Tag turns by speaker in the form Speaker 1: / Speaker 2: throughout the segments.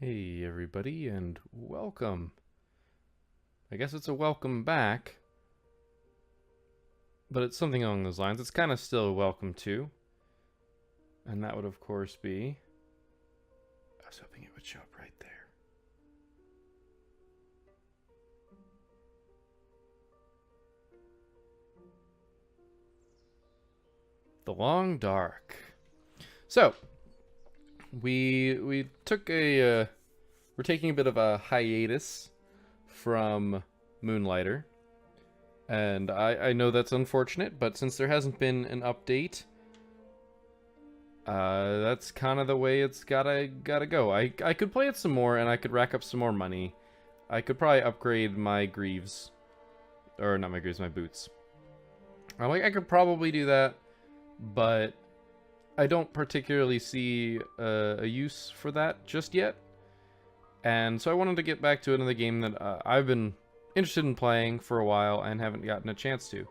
Speaker 1: Hey everybody, and welcome. I guess it's a welcome back, but it's something along those lines. It's kind of still a welcome to, and that would of course be... I was hoping it would show up right there. The Long Dark. So, we took a... we're taking a bit of a hiatus from Moonlighter. And I know that's unfortunate, but since there hasn't been an update, that's kind of the way it's gotta go. I could play it some more, and I could rack up some more money. I could probably upgrade my greaves, or not my greaves, my boots. I could probably do that, but I don't particularly see a use for that just yet. And so I wanted to get back to another game that I've been interested in playing for a while and haven't gotten a chance to.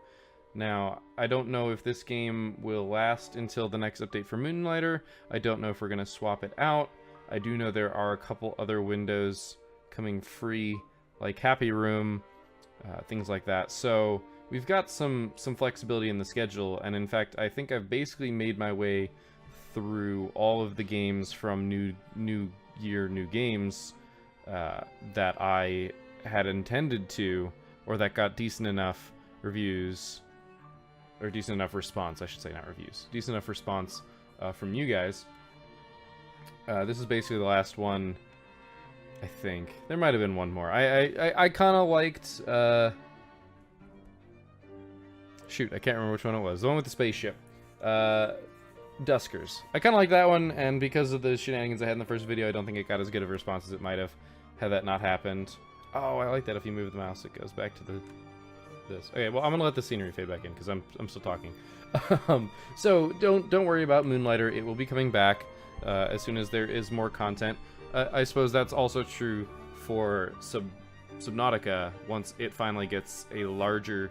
Speaker 1: Now, I don't know if this game will last until the next update for Moonlighter. I don't know if we're going to swap it out. I do know there are a couple other windows coming free, like Happy Room, things like that. So we've got some flexibility in the schedule, and in fact, I think I've basically made my way through all of the games from New Year, New Games that I had intended to, or that got decent enough reviews, or decent enough response, I should say, not reviews, decent enough response from you guys. This is basically the last one, I think. There might have been one more. I kind of liked, shoot, I can't remember which one it was. The one with the spaceship. Duskers. I kind of like that one, and because of the shenanigans I had in the first video, I don't think it got as good of a response as it might have had that not happened. Oh, I like that. If you move the mouse, it goes back to this. Okay, well, I'm gonna let the scenery fade back in because I'm still talking. So don't worry about Moonlighter. It will be coming back as soon as there is more content. I suppose that's also true for Subnautica once it finally gets a larger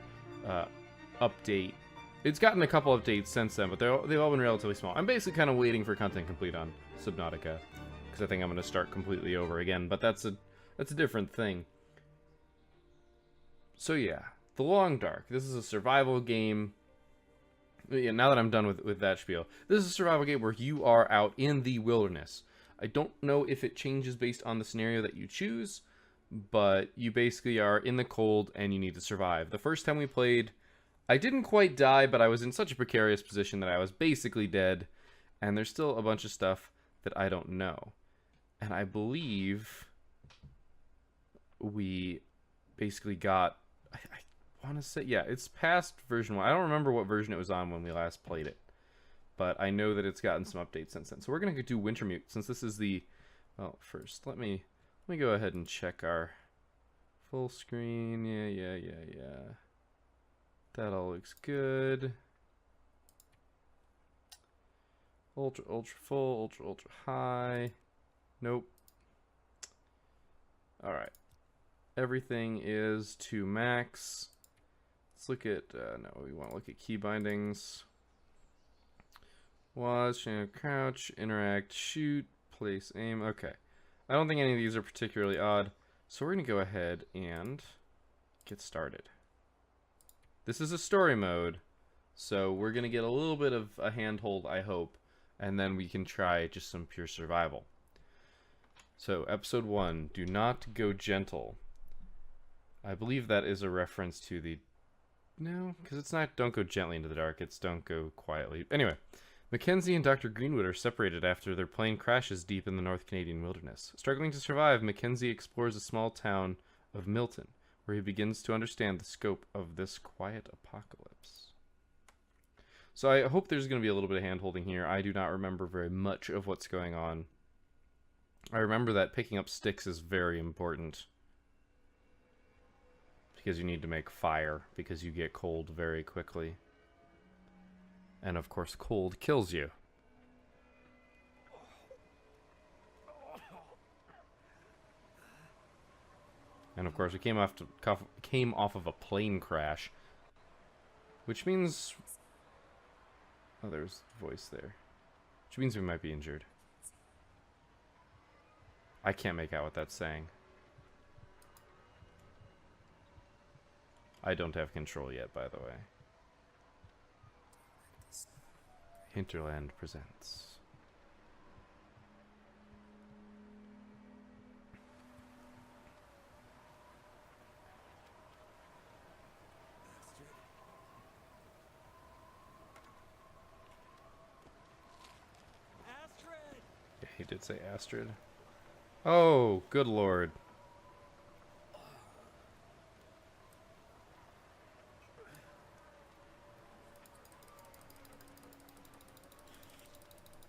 Speaker 1: update. It's gotten a couple updates since then, but they've all been relatively small. I'm basically kind of waiting for content complete on Subnautica because I think I'm going to start completely over again, but that's a different thing. So yeah, The Long Dark. This is a survival game. Yeah, now that I'm done with that spiel, this is a survival game where you are out in the wilderness. I don't know if it changes based on the scenario that you choose, but you basically are in the cold and you need to survive. The first time we played, I didn't quite die, but I was in such a precarious position that I was basically dead, and there's still a bunch of stuff that I don't know. And I believe we basically got, I want to say, yeah, it's past version 1. I don't remember what version it was on when we last played it, but I know that it's gotten some updates since then. So we're going to do Wintermute, since this is the, well, first, let me go ahead and check our full screen. Yeah. That all looks good. Ultra full, ultra high. Nope. Alright. Everything is to max. Let's look at, no, we want to look at key bindings. Watch, crouch, interact, shoot, place, aim. Okay. I don't think any of these are particularly odd. So we're going to go ahead and get started. This is a story mode, so we're going to get a little bit of a handhold, I hope, and then we can try just some pure survival. So, episode 1, do not go gentle. I believe that is a reference to the... No, because it's not don't go gently into the dark, it's don't go quietly. Anyway, Mackenzie and Dr. Greenwood are separated after their plane crashes deep in the North Canadian wilderness. Struggling to survive, Mackenzie explores a small town of Milton, where he begins to understand the scope of this quiet apocalypse. So I hope there's going to be a little bit of hand-holding here. I do not remember very much of what's going on. I remember that picking up sticks is very important, because you need to make fire, because you get cold very quickly. And of course, cold kills you. And of course, we came off of a plane crash, which means, oh, there's voice there, which means we might be injured. I can't make out what that's saying. I don't have control yet, by the way. Hinterland presents. Yeah, he did say Astrid. Oh, good lord.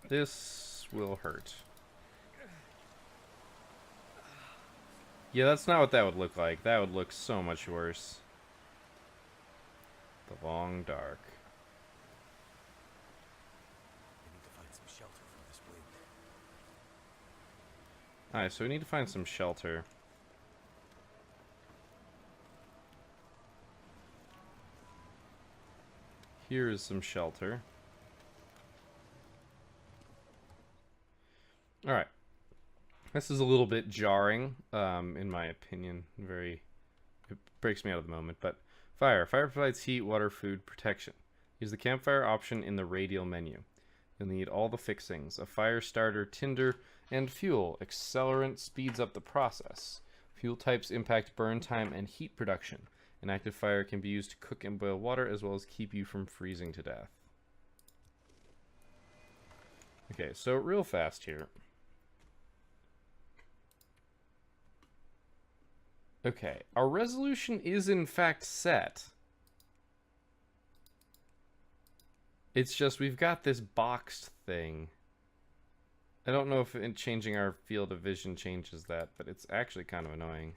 Speaker 1: This will hurt. Yeah, that's not what that would look like. That would look so much worse. The long dark.
Speaker 2: We need to find some shelter from this wind.
Speaker 1: Alright, so we need to find some shelter. Here is some shelter. Alright. This is a little bit jarring, in my opinion. It breaks me out of the moment, but fire. Fire provides heat, water, food, protection. Use the campfire option in the radial menu. You'll need all the fixings: a fire starter, tinder, and fuel. Accelerant speeds up the process. Fuel types impact burn time and heat production. An active fire can be used to cook and boil water, as well as keep you from freezing to death. Okay, so real fast here. Okay, our resolution is in fact set. It's just we've got this boxed thing. I don't know if changing our field of vision changes that, but it's actually kind of annoying.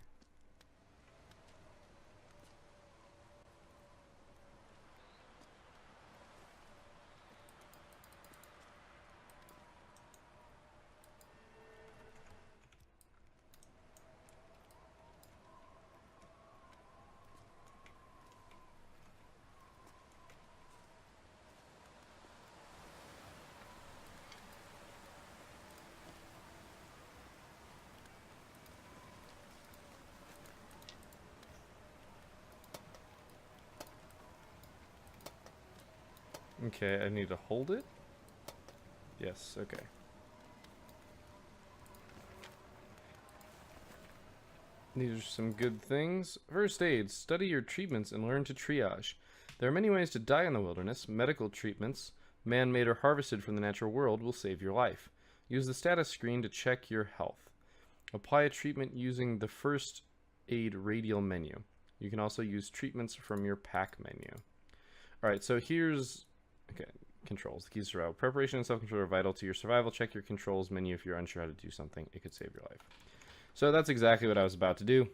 Speaker 1: Okay, I need to hold it? Yes, okay. These are some good things. First aid. Study your treatments and learn to triage. There are many ways to die in the wilderness. Medical treatments, man-made or harvested from the natural world, will save your life. Use the status screen to check your health. Apply a treatment using the first aid radial menu. You can also use treatments from your pack menu. Alright, so here's... Okay, controls. The keys to survival. Preparation and self-control are vital to your survival. Check your controls menu if you're unsure how to do something. It could save your life. So that's exactly what I was about to do.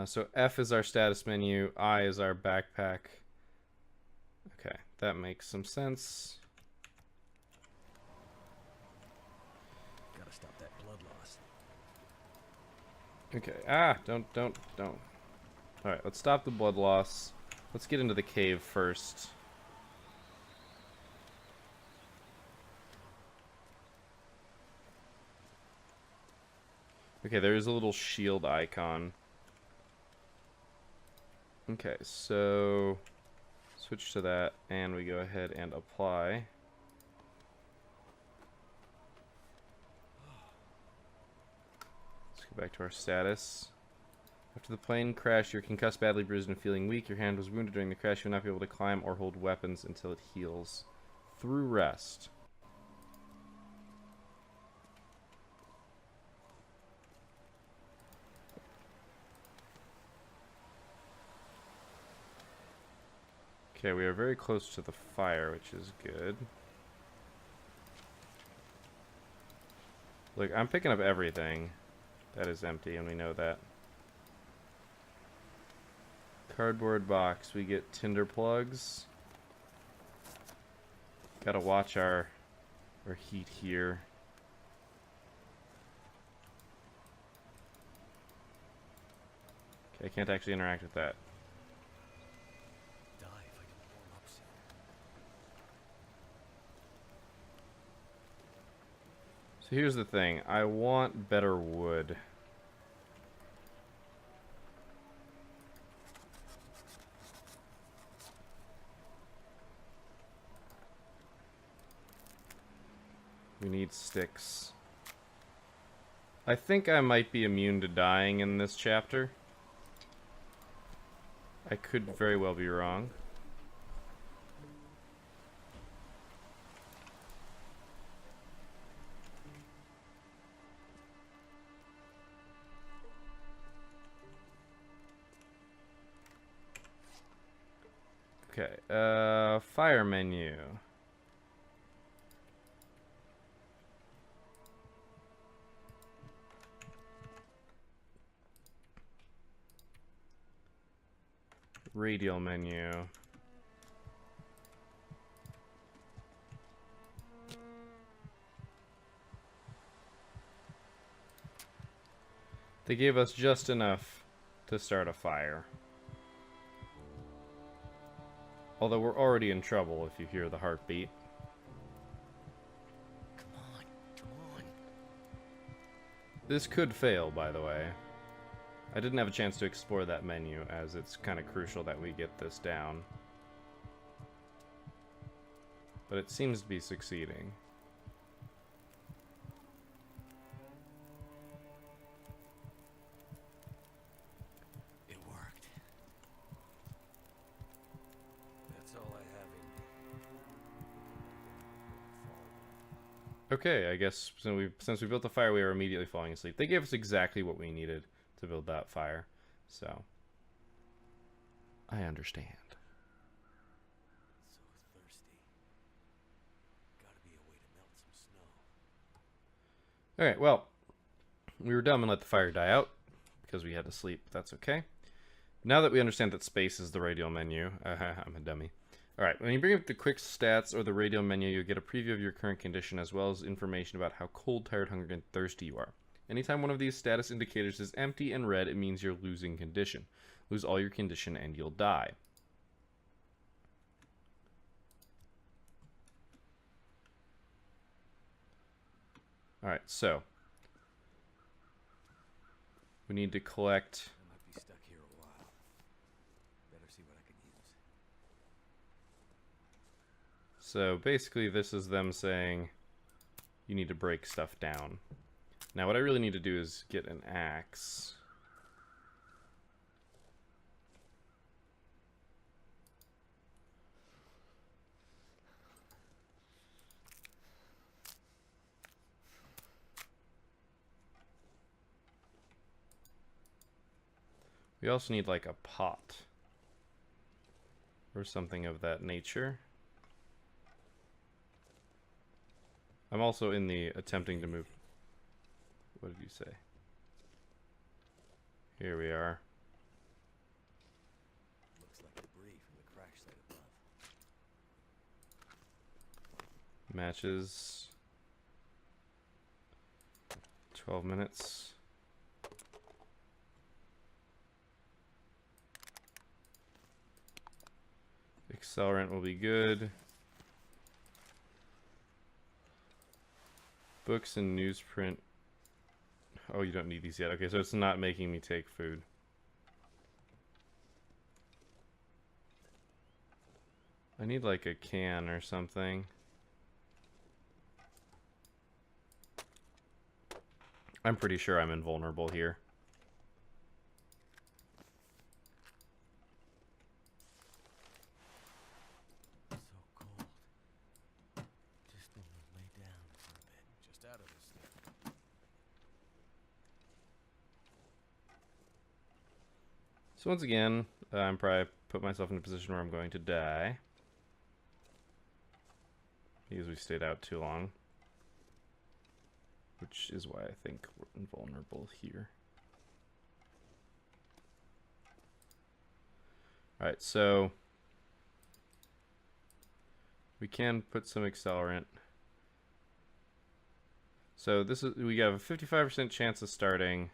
Speaker 1: So F is our status menu. I is our backpack. Okay, that makes some sense.
Speaker 2: Gotta stop that blood loss.
Speaker 1: Okay, don't. Alright, let's stop the blood loss. Let's get into the cave first. Okay, there is a little shield icon. Okay, so switch to that, and we go ahead and apply. Let's go back to our status. After the plane crash, you're concussed, badly bruised, and feeling weak. Your hand was wounded during the crash. You'll not be able to climb or hold weapons until it heals. Through rest. Okay, we are very close to the fire, which is good. Look, I'm picking up everything that is empty, and we know that. Cardboard box, we get tinder plugs. Gotta watch our heat here. Okay, I can't actually interact with that.
Speaker 2: Die if I don't warm up soon.
Speaker 1: So here's the thing. I want better wood. We need sticks. I think I might be immune to dying in this chapter. I could very well be wrong. Okay, fire menu. Radial menu. They gave us just enough to start a fire. Although we're already in trouble if you hear the heartbeat.
Speaker 2: Come on, come on.
Speaker 1: This could fail, by the way. I didn't have a chance to explore that menu, as it's kind of crucial that we get this down. But it seems to be succeeding.
Speaker 2: It worked. That's all I have in me.
Speaker 1: Okay, I guess since we built the fire, we are immediately falling asleep. They gave us exactly what we needed to build that fire, so I understand.
Speaker 2: So thirsty. Gotta be a way to melt some snow.
Speaker 1: Alright, well, we were dumb and let the fire die out because we had to sleep. That's okay. Now that we understand that space is the radial menu, I'm a dummy. Alright, when you bring up the quick stats or the radial menu, you'll get a preview of your current condition as well as information about how cold, tired, hungry, and thirsty you are. Anytime one of these status indicators is empty and red, it means you're losing condition. Lose all your condition and you'll die. Alright, so we need to collect.
Speaker 2: I might be stuck here a while. Better see what I can use.
Speaker 1: So basically this is them saying you need to break stuff down. Now what I really need to do is get an axe. We also need like a pot or something of that nature. I'm also in the attempting to move. What did you say? Here we are.
Speaker 2: Looks like debris from the crash site above.
Speaker 1: Matches. 12 minutes. Accelerant will be good. Books and newsprint. Oh, you don't need these yet. Okay, so it's not making me take food. I need like a can or something. I'm pretty sure I'm invulnerable here.
Speaker 2: So cold. Just want to lay down for a bit. Just out of this thing.
Speaker 1: So once again, I'm probably put myself in a position where I'm going to die. Because we stayed out too long. Which is why I think we're invulnerable here. Alright, so we can put some accelerant. So this is, we have a 55% chance of starting.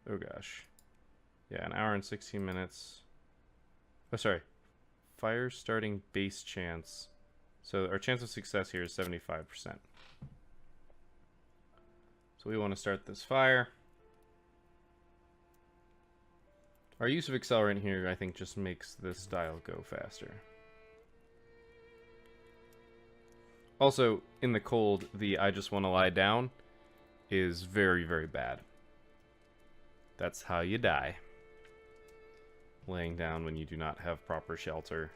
Speaker 1: Oh gosh. Yeah, an hour and 16 minutes. Oh, sorry. Fire starting base chance. So our chance of success here is 75%. So we want to start this fire. Our use of accelerant here, I think, just makes this dial go faster. Also, in the cold, the I just want to lie down is very, very bad. That's how you die. Laying down when you do not have proper shelter,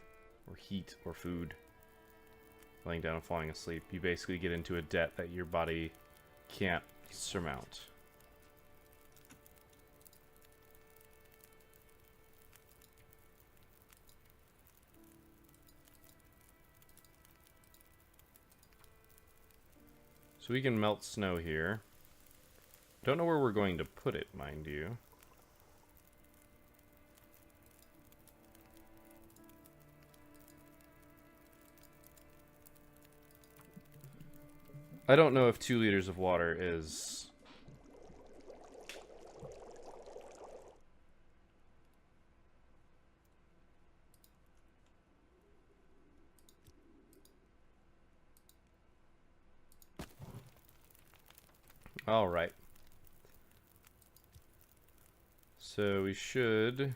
Speaker 1: or heat, or food. Laying down and falling asleep. You basically get into a debt that your body can't surmount. So we can melt snow here. Don't know where we're going to put it, mind you. I don't know if 2 liters of water is... Alright. So we should...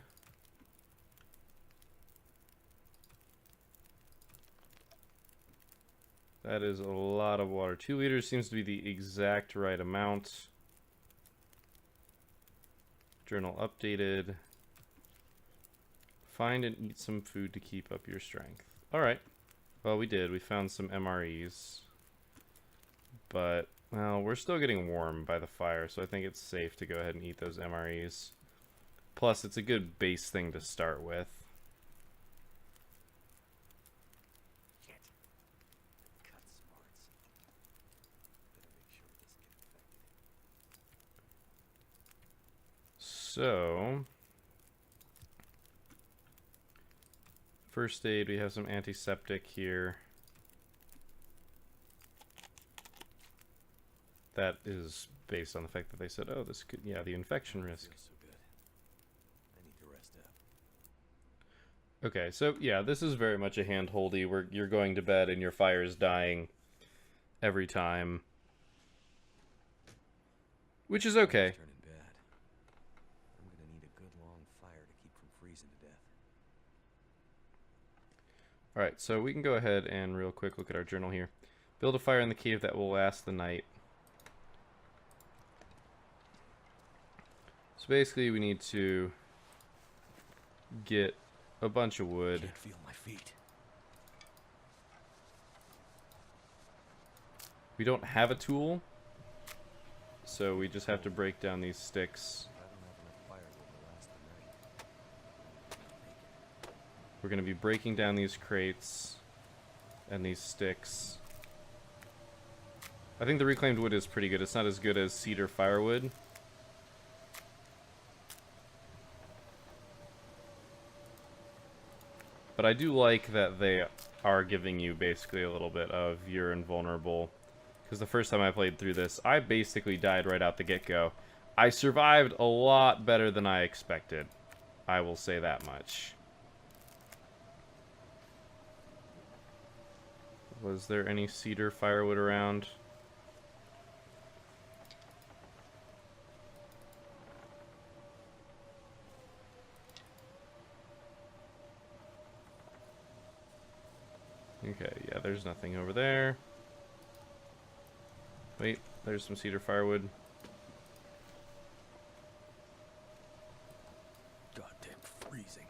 Speaker 1: That is a lot of water. 2 liters seems to be the exact right amount. Journal updated. Find and eat some food to keep up your strength. Alright. Well, we did. We found some MREs. But, well, we're still getting warm by the fire, so I think it's safe to go ahead and eat those MREs. Plus, it's a good base thing to start with. So, first aid, we have some antiseptic here. That is based on the fact that they said, oh, this could, yeah, the infection risk.
Speaker 2: So good. I need to rest up.
Speaker 1: Okay, so yeah, this is very much a hand-holdy where you're going to bed and your fire is dying every time. Which is okay.
Speaker 2: It's turning bad. I'm gonna need a good long fire to keep from freezing to death.
Speaker 1: Alright, so we can go ahead and real quick look at our journal here. Build a fire in the cave that will last the night. So basically we need to get a bunch of wood.
Speaker 2: Can't feel my feet.
Speaker 1: We don't have a tool, so we just have to break down these sticks.
Speaker 2: I don't have enough firewood to last the night.
Speaker 1: We're going to be breaking down these crates and these sticks. I think the reclaimed wood is pretty good. It's not as good as cedar firewood. But I do like that they are giving you basically a little bit of you're invulnerable. Because the first time I played through this, I basically died right out the get-go. I survived a lot better than I expected. I will say that much. Was there any cedar firewood around? Okay, yeah, there's nothing over there. Wait, there's some cedar firewood.
Speaker 2: Goddamn freezing.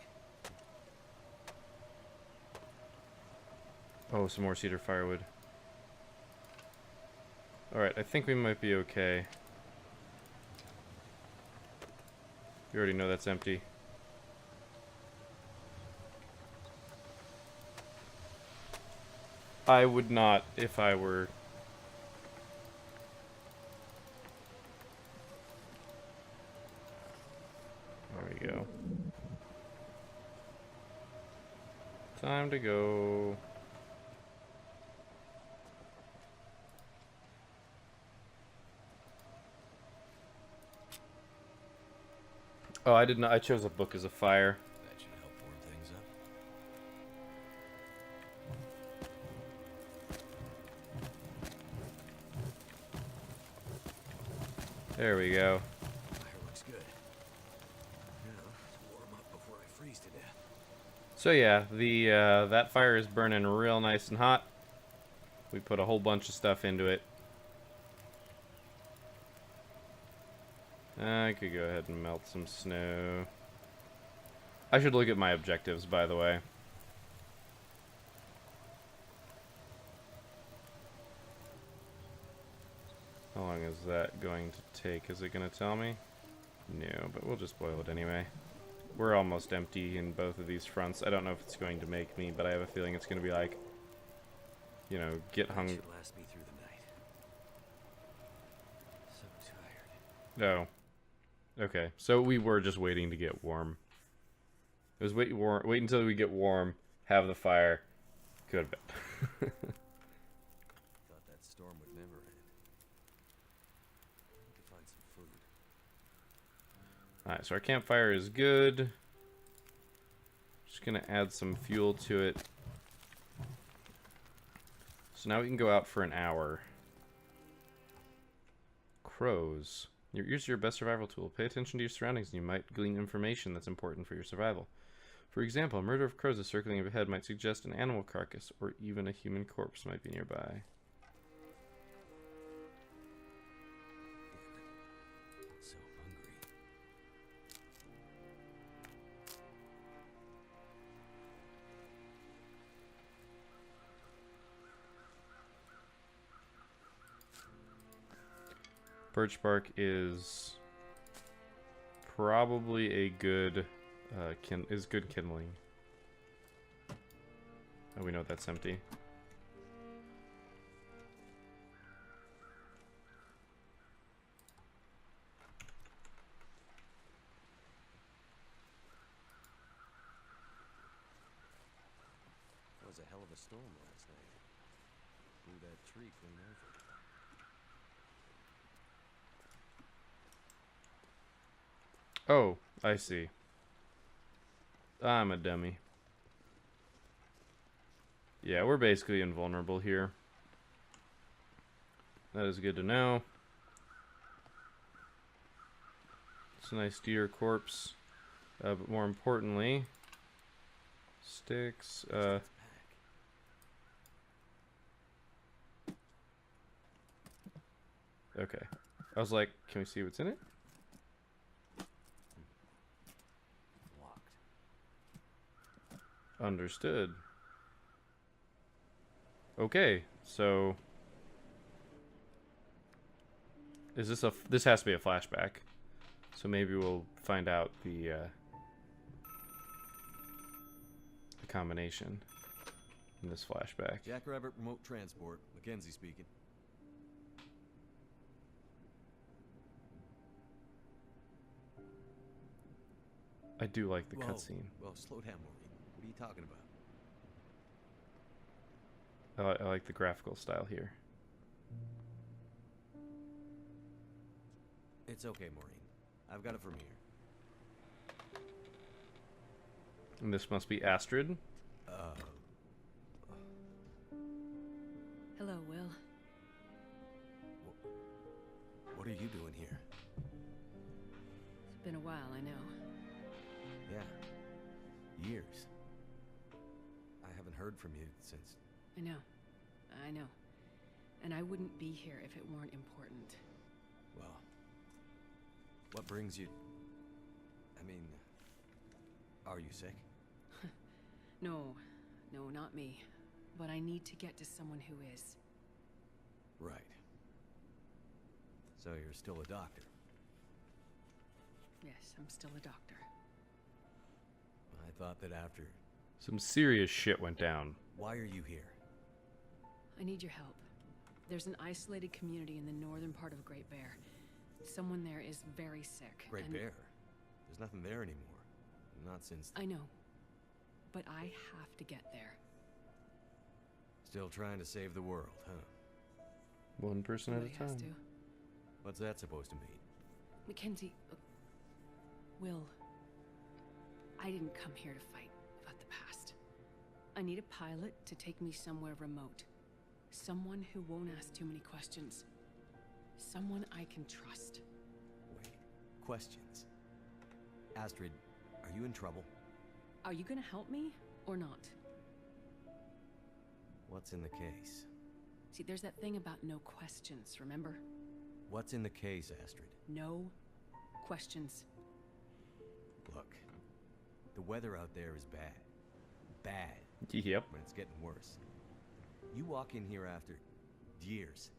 Speaker 1: Oh, some more cedar firewood. Alright, I think we might be okay. You already know that's empty. I would not if I were... There we go. Time to go. Oh, I did not. I chose a book as a fire.
Speaker 2: That should help warm things up.
Speaker 1: There we go.
Speaker 2: Fire looks good. Now, warm up before I freeze to death.
Speaker 1: So yeah, the that fire is burning real nice and hot. We put a whole bunch of stuff into it. I could go ahead and melt some snow. I should look at my objectives, by the way. How long is that going to take? Is it going to tell me? No, but we'll just boil it anyway. We're almost empty in both of these fronts. I don't know if it's going to make me, but I have a feeling it's going to be like, you know, get hungry.
Speaker 2: Should last me through the night. So tired.
Speaker 1: Oh. Okay, so we were just waiting to get warm. It was wait until we get warm, have the fire, go to bed.
Speaker 2: Thought that storm would never end. Need to find some food.
Speaker 1: Alright, so our campfire is good. Just gonna add some fuel to it. So now we can go out for an hour. Crows. Your ears are your best survival tool. Pay attention to your surroundings and you might glean information that's important for your survival. For example, a murder of crows is circling overhead might suggest an animal carcass or even a human corpse might be nearby.
Speaker 2: So hungry.
Speaker 1: Birch bark is probably a good good kindling. Oh, we know that's empty.
Speaker 2: That was a hell of a storm last night. Blew that tree clean over.
Speaker 1: Oh, I see. I'm a dummy. Yeah, we're basically invulnerable here. That is good to know. It's a nice deer corpse. But more importantly, sticks. Okay. I was like, can we see what's in it?
Speaker 2: Locked.
Speaker 1: Understood. Okay, so is this this has to be a flashback. So maybe we'll find out the combination in this flashback.
Speaker 2: Jackrabbit remote transport. Mackenzie speaking.
Speaker 1: I do like the cutscene.
Speaker 2: Well, slow down, Maureen. What are you talking about?
Speaker 1: I like the graphical style here.
Speaker 2: It's okay, Maureen. I've got it from here.
Speaker 1: And this must be Astrid.
Speaker 3: Hello, Will.
Speaker 2: What are you doing here?
Speaker 3: It's been a while, I know.
Speaker 2: Yeah. Years. I haven't heard from you since...
Speaker 3: I know. And I wouldn't be here if it weren't important.
Speaker 2: Well... What brings you... I mean... Are you sick?
Speaker 3: No, not me. But I need to get to someone who is.
Speaker 2: Right. So you're still a doctor?
Speaker 3: Yes, I'm still a doctor.
Speaker 2: I thought that after...
Speaker 1: Some serious shit went down.
Speaker 2: Why are you here?
Speaker 3: I need your help. There's an isolated community in the northern part of Great Bear. Someone there is very sick.
Speaker 2: Great Bear? There's nothing there anymore. Not since...
Speaker 3: I know. But I have to get there.
Speaker 2: Still trying to save the world, huh?
Speaker 1: One person at a
Speaker 3: Somebody has
Speaker 1: time.
Speaker 3: to.
Speaker 2: What's that supposed to mean?
Speaker 3: Mackenzie... Will... I didn't come here to fight about the past. I need a pilot to take me somewhere remote. Someone who won't ask too many questions. Someone I can trust.
Speaker 2: Wait. Questions. Astrid, are you in trouble?
Speaker 3: Are you gonna help me, or not?
Speaker 2: What's in the case?
Speaker 3: See, there's that thing about no questions, remember?
Speaker 2: What's in the case, Astrid?
Speaker 3: No questions.
Speaker 2: Look, the weather out there is bad. Bad.
Speaker 1: Yep.
Speaker 2: But it's getting worse. You walk in here after years.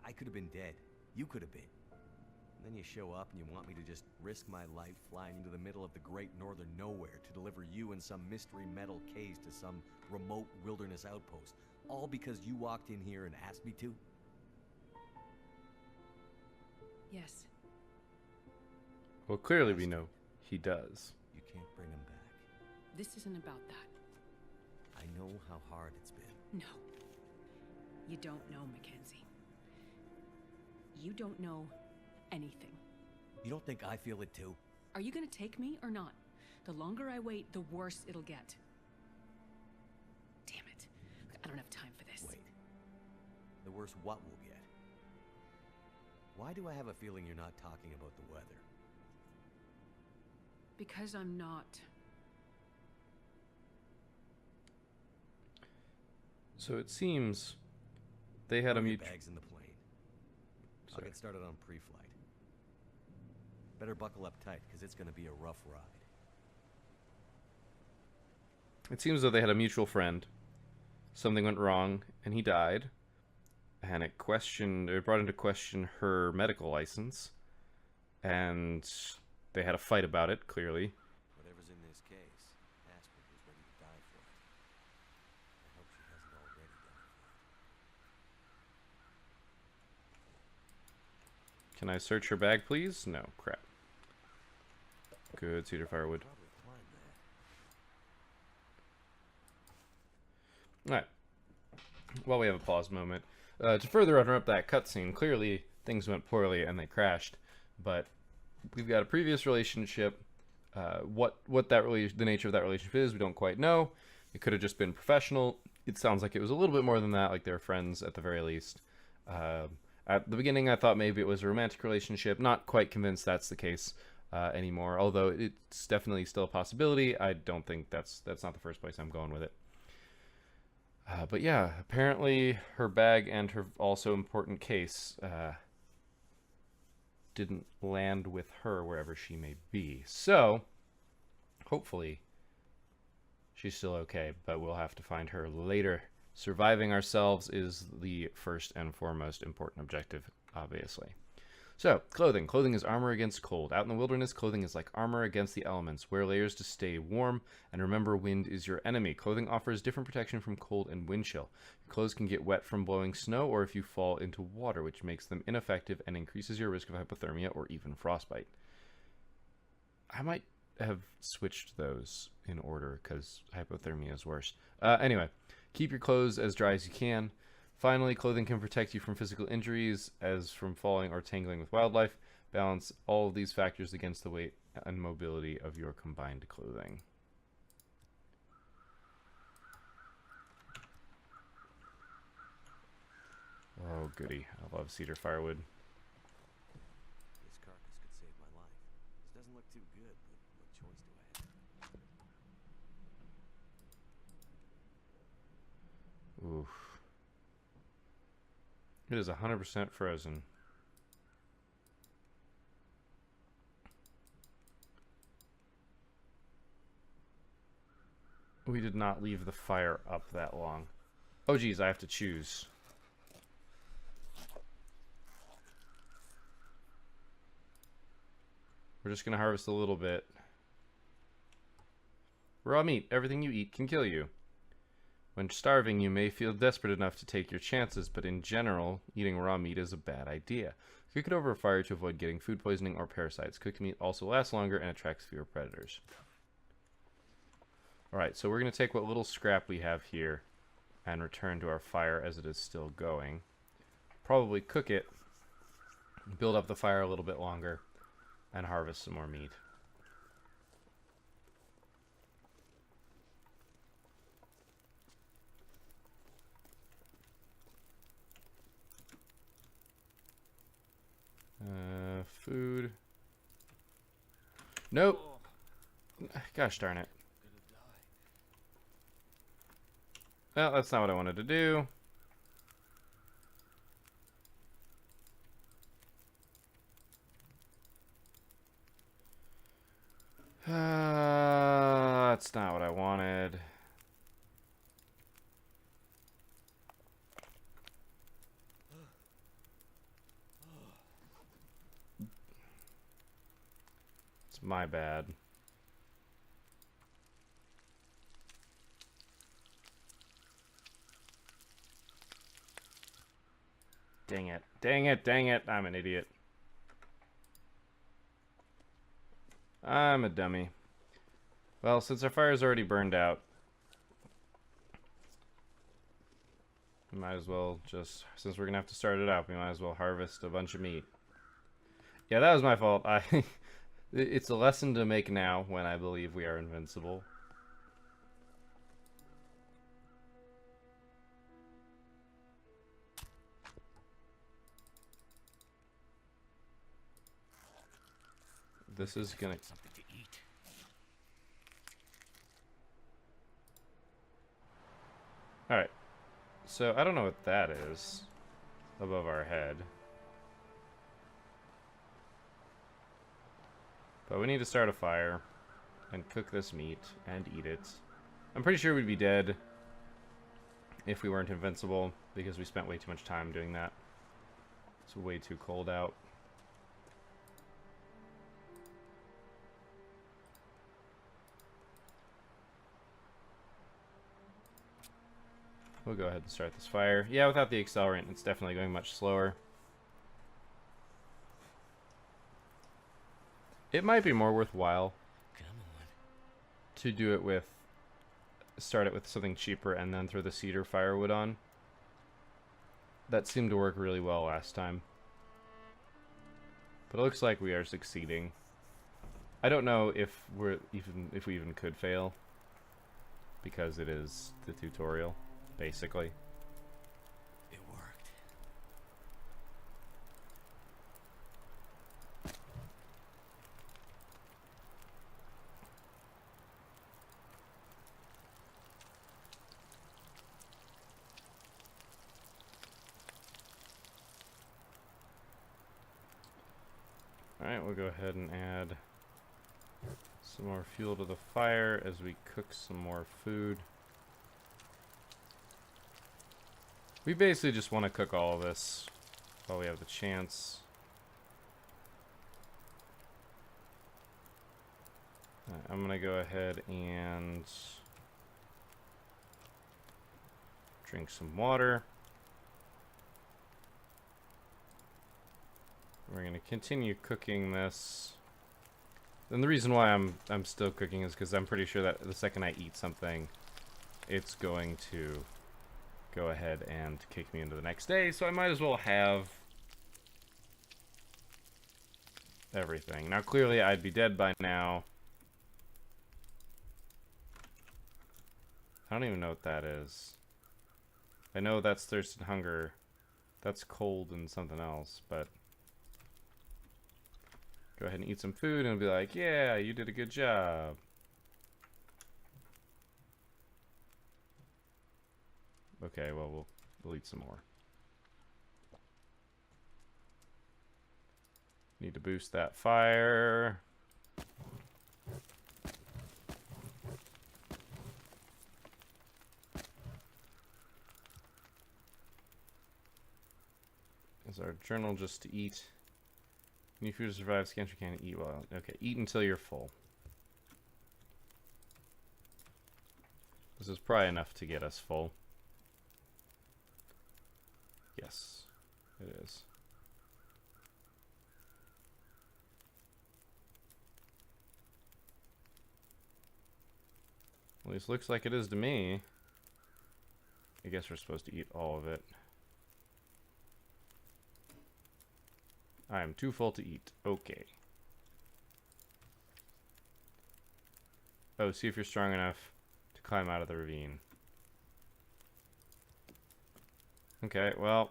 Speaker 2: I could have been dead. You could have been. And then you show up and you want me to just risk my life flying into the middle of the great northern nowhere to deliver you in some mystery metal case to some remote wilderness outpost. All because you walked in here and asked me to?
Speaker 3: Yes.
Speaker 1: Well, clearly we know he does.
Speaker 2: You can't bring him back.
Speaker 3: This isn't about that.
Speaker 2: I know how hard it's been.
Speaker 3: No. You don't know, Mackenzie. You don't know anything.
Speaker 2: You don't think I feel it too?
Speaker 3: Are you gonna take me or not? The longer I wait, the worse it'll get. Damn it. I don't have time for this.
Speaker 2: Wait. The worse what we'll get? Why do I have a feeling you're not talking about the weather?
Speaker 3: Because I'm not.
Speaker 1: So it seems they had a
Speaker 2: Put your
Speaker 1: mutual.
Speaker 2: bags in the plane. I'll
Speaker 1: Sorry.
Speaker 2: get started on pre-flight. Better buckle up tight, because it's going to be a rough ride.
Speaker 1: It seems though they had a mutual friend. Something went wrong, and he died. And it brought into question her medical license. And they had a fight about it, clearly.
Speaker 2: Whatever's in this case, Astrid was ready to die for it. I hope she hasn't already done it.
Speaker 1: Can I search her bag, please? No, crap. Good cedar firewood.
Speaker 2: Probably climb that.
Speaker 1: Alright. While we have a pause moment, to further interrupt that cutscene, clearly things went poorly and they crashed, but we've got a previous relationship. What the nature of that relationship is, we don't quite know. It could have just been professional. It sounds like it was a little bit more than that, like they were friends at the very least. At the beginning, I thought maybe it was a romantic relationship. Not quite convinced that's the case anymore, although it's definitely still a possibility. I don't think that's not the first place I'm going with it. But yeah, apparently her bag and her also important case didn't land with her wherever she may be. So, hopefully, she's still okay, but we'll have to find her later. Surviving ourselves is the first and foremost important objective, obviously. So, clothing. Clothing is armor against cold. Out in the wilderness, clothing is like armor against the elements. Wear layers to stay warm, and remember, wind is your enemy. Clothing offers different protection from cold and wind chill. Your clothes can get wet from blowing snow or if you fall into water, which makes them ineffective and increases your risk of hypothermia or even frostbite. I might have switched those in order because hypothermia is worse. Anyway, keep your clothes as dry as you can. Finally, clothing can protect you from physical injuries, as from falling or tangling with wildlife. Balance all of these factors against the weight and mobility of your combined clothing. Oh, goody. I love cedar firewood.
Speaker 2: This carcass could save my life. This doesn't look too good, but what choice do I have?
Speaker 1: Oof. It is 100% frozen. We did not leave the fire up that long. Oh geez, I have to choose. We're just gonna harvest a little bit. Raw meat. Everything you eat can kill you. When starving, you may feel desperate enough to take your chances, but in general, eating raw meat is a bad idea. Cook it over a fire to avoid getting food poisoning or parasites. Cooked meat also lasts longer and attracts fewer predators. Alright, so we're going to take what little scrap we have here and return to our fire as it is still going. Probably cook it, build up the fire a little bit longer, and harvest some more meat. Nope. Gosh darn it. Well, that's not what I wanted to do. That's not what I wanted. It's my bad. Dang it. Dang it, dang it. I'm an idiot. I'm a dummy. Well, since our fire's already burned out, we might as well just, since we're gonna have to start it up, we might as well harvest a bunch of meat. Yeah, that was my fault. It's a lesson to make now when I believe we are invincible. This is gonna...
Speaker 2: something to eat.
Speaker 1: Alright. So, I don't know what that is above our head. But we need to start a fire and cook this meat and eat it. I'm pretty sure we'd be dead if we weren't invincible because we spent way too much time doing that. It's way too cold out. We'll go ahead and start this fire. Yeah, without the accelerant, it's definitely going much slower. It might be more worthwhile to do it with, start it with something cheaper and then throw the cedar firewood on. That seemed to work really well last time. But it looks like we are succeeding. I don't know if we even could fail, because it is the tutorial, basically.
Speaker 2: It worked.
Speaker 1: Alright, we'll go ahead and add some more fuel to the fire as we cook some more food. We basically just want to cook all of this while we have the chance. Alright, I'm gonna go ahead and drink some water. We're gonna continue cooking this. And the reason why I'm still cooking is because I'm pretty sure that the second I eat something, it's going to go ahead and kick me into the next day. So I might as well have everything. Now clearly I'd be dead by now. I don't even know what that is. I know that's thirst and hunger. That's cold and something else, but go ahead and eat some food and be like, yeah, you did a good job. Okay, well, we'll eat some more. Need to boost that fire. Is our journal just to eat? Need food to survive, scanner can't eat well. Okay, eat until you're full. This is probably enough to get us full. Yes, it is. At least looks like it is to me. I guess we're supposed to eat all of it. I am too full to eat. Okay. Oh, see if you're strong enough to climb out of the ravine. Okay, well.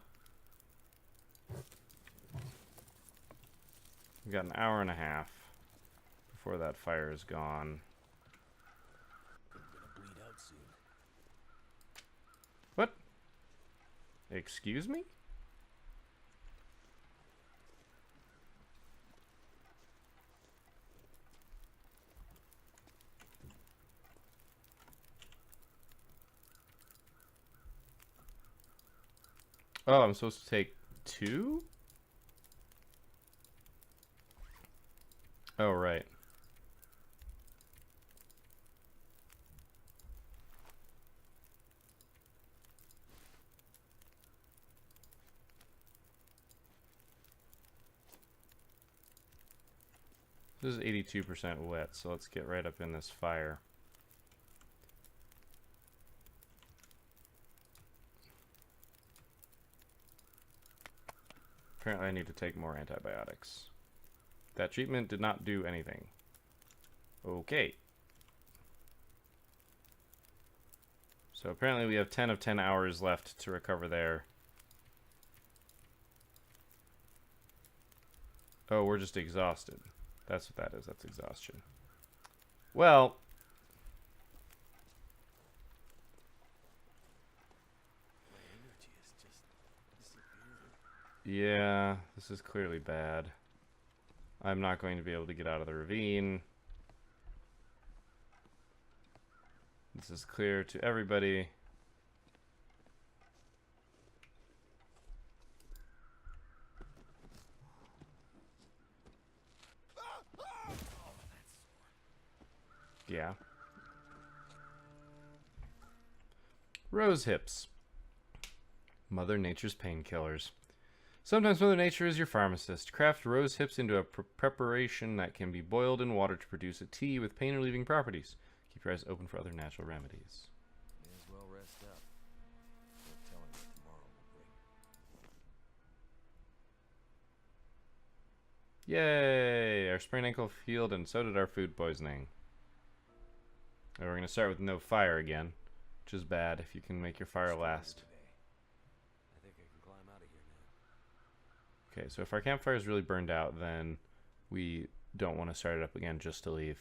Speaker 1: We've got an hour and a half before that fire is gone.
Speaker 2: Gonna bleed out soon.
Speaker 1: What? Excuse me? Oh, I'm supposed to take 2? Oh, right. This is 82% wet, so let's get right up in this fire. Apparently I need to take more antibiotics. That treatment did not do anything. Okay. So apparently we have 10 of 10 hours left to recover there. Oh, we're just exhausted. That's what that is. That's exhaustion. Well,
Speaker 2: My energy is just disappearing.
Speaker 1: yeah, this is clearly bad. I'm not going to be able to get out of the ravine. This is clear to everybody. Yeah. Rose hips. Mother Nature's painkillers. Sometimes Mother Nature is your pharmacist. Craft rose hips into a preparation that can be boiled in water to produce a tea with pain-relieving properties. Keep your eyes open for other natural remedies.
Speaker 2: May as well rest up. No telling what tomorrow will bring.
Speaker 1: Yay! Our sprained ankle healed, and so did our food poisoning. And we're going to start with no fire again, which is bad if you can make your fire last.
Speaker 2: Today. I think I can climb out of here now.
Speaker 1: Okay, so if our campfire is really burned out, then we don't want to start it up again just to leave.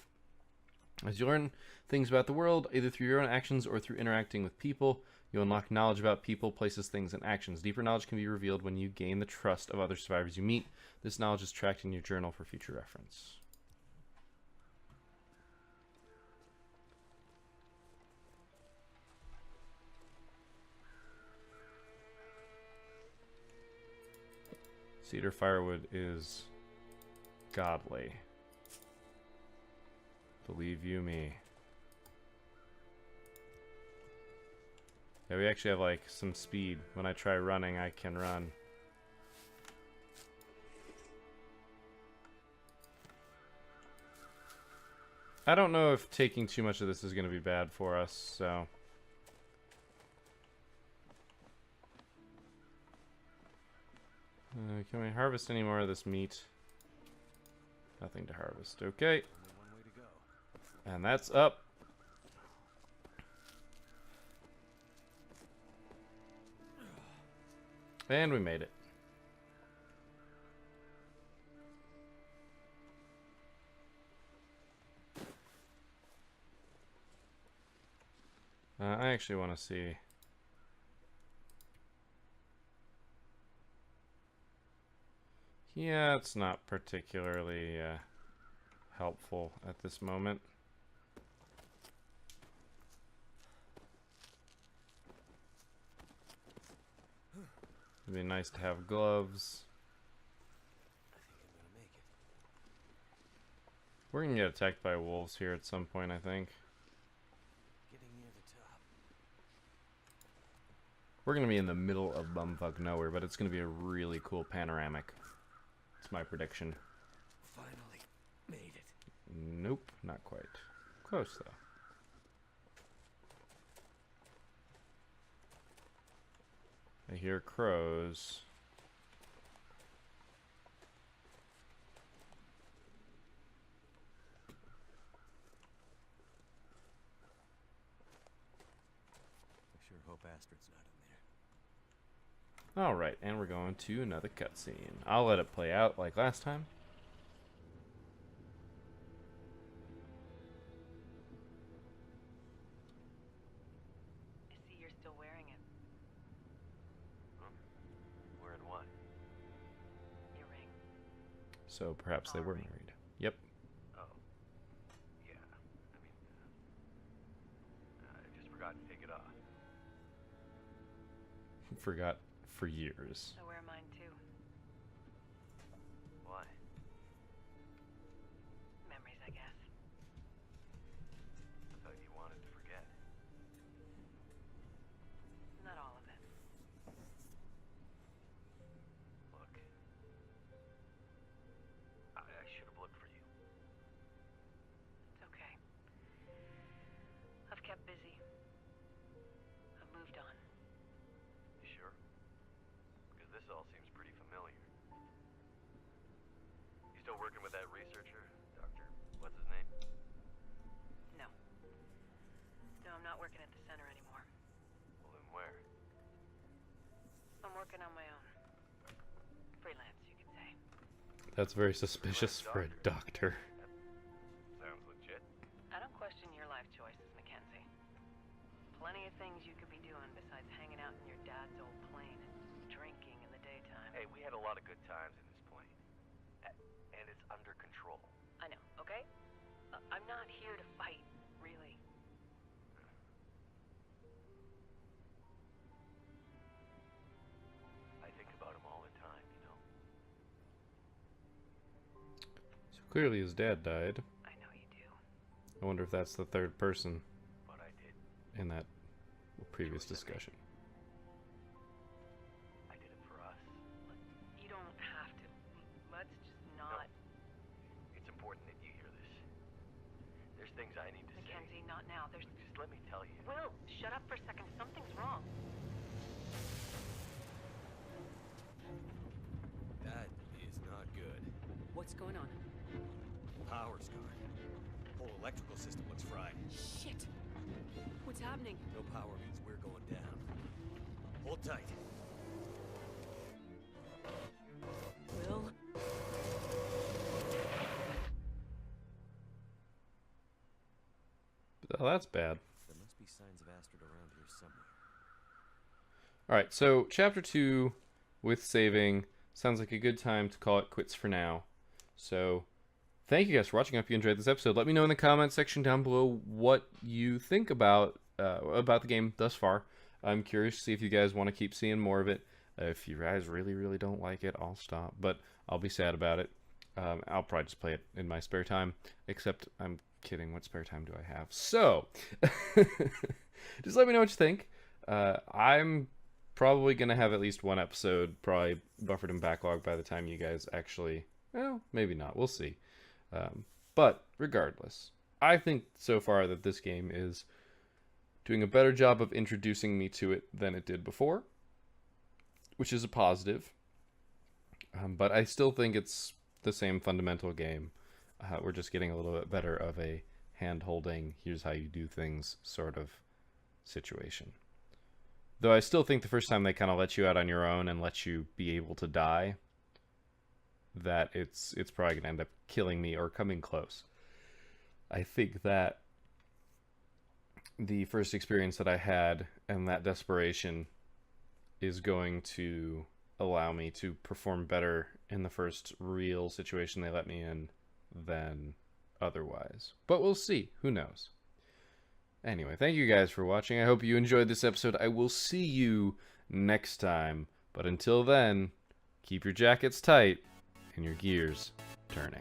Speaker 1: As you learn things about the world, either through your own actions or through interacting with people, you unlock knowledge about people, places, things, and actions. Deeper knowledge can be revealed when you gain the trust of other survivors you meet. This knowledge is tracked in your journal for future reference. Cedar firewood is godly. Believe you me. Yeah, we actually have like some speed. When I try running, I can run. I don't know if taking too much of this is going to be bad for us, so... can we harvest any more of this meat? Nothing to harvest. Okay.
Speaker 2: Only one way to go.
Speaker 1: And that's up. And we made it. I actually want to see. Yeah, it's not particularly helpful at this moment. It'd be nice to have gloves.
Speaker 2: I think I'm gonna make it.
Speaker 1: We're gonna get attacked by wolves here at some point, I think.
Speaker 2: Getting near the top.
Speaker 1: We're gonna be in the middle of bumfuck nowhere, but it's gonna be a really cool panoramic. It's my prediction.
Speaker 2: Finally made it.
Speaker 1: Nope, not quite. Close though. I hear crows.
Speaker 2: I sure hope Astrid's not in there.
Speaker 1: Alright, and we're going to another cutscene. I'll let it play out like last time. So perhaps they were married. Yep.
Speaker 2: Oh. Yeah. I just forgot to take it off.
Speaker 1: Forgot for years.
Speaker 3: I wear mine too.
Speaker 2: Why?
Speaker 3: Memories, I guess.
Speaker 2: I thought you wanted to forget.
Speaker 3: Not all of it.
Speaker 2: Look. I should have looked for you.
Speaker 3: It's okay. I've kept busy. I've moved on.
Speaker 2: You sure? Because this all seems pretty familiar. You still working with that researcher? Doctor, what's his name?
Speaker 3: No. No, I'm not working at the center anymore.
Speaker 2: Well, then where?
Speaker 3: I'm working on my own. Freelance, you could say.
Speaker 1: That's very suspicious for a doctor.
Speaker 2: Sounds legit.
Speaker 3: I don't question your life choices, Mackenzie. Plenty of things you could be doing besides hanging out in your dad's old plane and drinking in the daytime.
Speaker 2: Hey, we had a lot of good times in this plane. And it's under control.
Speaker 3: I know, okay? I'm not here to fight, really.
Speaker 2: I think about him all the time, you know?
Speaker 1: So clearly his dad died.
Speaker 3: I know you do.
Speaker 1: I wonder if that's the third person
Speaker 2: But I did.
Speaker 1: in that previous discussion.
Speaker 2: I did it for us.
Speaker 3: You don't have to. Let's just not.
Speaker 2: It's important that you hear this. There's things I need to
Speaker 3: Mackenzie, not now. There's.
Speaker 2: say. Just let me tell you.
Speaker 3: Will, shut up for a second. Something's wrong.
Speaker 2: That is not good.
Speaker 3: What's going on?
Speaker 2: Power's gone. Whole electrical system looks fried.
Speaker 3: Shit! What's happening?
Speaker 2: No power means we're going down. Hold tight.
Speaker 3: Will?
Speaker 1: Oh, that's bad.
Speaker 2: There must be signs of Astrid around here somewhere.
Speaker 1: Alright, so chapter 2 with saving sounds like a good time to call it quits for now. So, thank you guys for watching. I hope you enjoyed this episode. Let me know in the comments section down below what you think about the game thus far. I'm curious to see if you guys want to keep seeing more of it. If you guys really, really don't like it, I'll stop. But I'll be sad about it. I'll probably just play it in my spare time. Except, I'm kidding. What spare time do I have? So, just let me know what you think. I'm probably going to have at least one episode probably buffered and backlogged by the time you guys actually... Well, maybe not. We'll see. But regardless, I think so far that this game is doing a better job of introducing me to it than it did before, which is a positive. But I still think it's the same fundamental game. We're just getting a little bit better of a hand-holding, here's how you do things sort of situation. Though I still think the first time they kind of let you out on your own and let you be able to die, that it's probably going to end up killing me or coming close. I think that the first experience that I had and that desperation is going to allow me to perform better in the first real situation they let me in than otherwise. But we'll see. Who knows? Anyway, thank you guys for watching. I hope you enjoyed this episode. I will see you next time. But until then, keep your jackets tight and your gears turning.